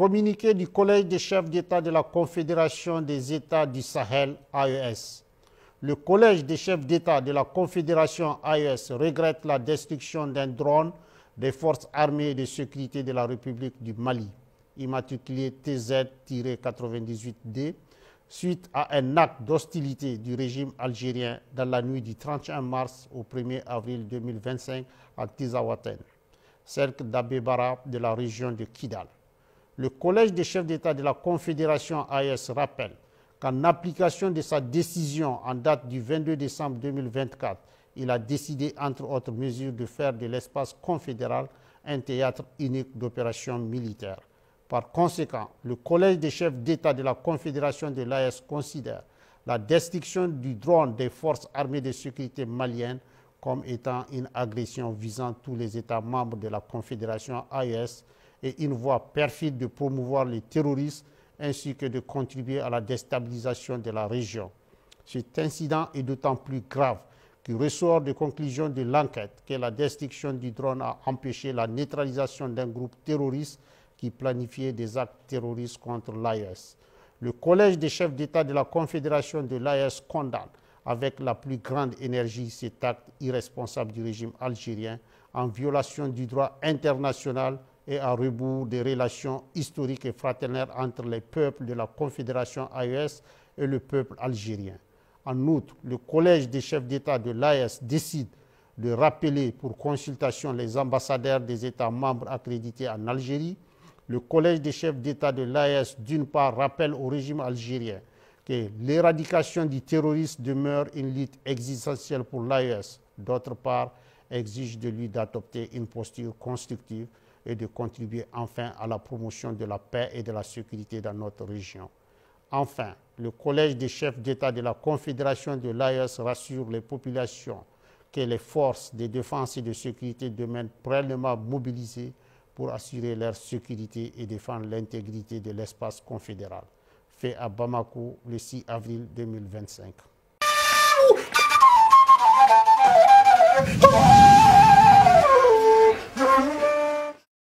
Communiqué du Collège des chefs d'État de la Confédération des États du Sahel, AES. Le Collège des chefs d'État de la Confédération AES regrette la destruction d'un drone des forces armées et de sécurité de la République du Mali, immatriculé TZ-98D, suite à un acte d'hostilité du régime algérien dans la nuit du 31 mars au 1er avril 2025 à Tizawaten, cercle d'Abebara de la région de Kidal. Le Collège des chefs d'État de la Confédération AES rappelle qu'en application de sa décision en date du 22 décembre 2024, il a décidé, entre autres mesures, de faire de l'espace confédéral un théâtre unique d'opérations militaires. Par conséquent, le Collège des chefs d'État de la Confédération de l'AES considère la destruction du drone des forces armées de sécurité maliennes comme étant une agression visant tous les États membres de la Confédération AES et une voie perfide de promouvoir le terrorisme ainsi que de contribuer à la déstabilisation de la région. Cet incident est d'autant plus grave qu'il ressort des conclusions de l'enquête que la destruction du drone a empêché la neutralisation d'un groupe terroriste qui planifiait des actes terroristes contre l'AES. Le Collège des chefs d'État de la Confédération de l'AES condamne avec la plus grande énergie cet acte irresponsable du régime algérien en violation du droit international et à rebours des relations historiques et fraternelles entre les peuples de la Confédération AES et le peuple algérien. En outre, le Collège des chefs d'État de l'AES décide de rappeler pour consultation les ambassadeurs des États membres accrédités en Algérie. Le Collège des chefs d'État de l'AES, d'une part, rappelle au régime algérien que l'éradication du terrorisme demeure une lutte existentielle pour l'AES. D'autre part, exige de lui d'adopter une posture constructive et de contribuer enfin à la promotion de la paix et de la sécurité dans notre région. Enfin, le Collège des chefs d'État de la Confédération de l'AES rassure les populations que les forces de défense et de sécurité demeurent pleinement mobilisées pour assurer leur sécurité et défendre l'intégrité de l'espace confédéral. Fait à Bamako le 6 avril 2025.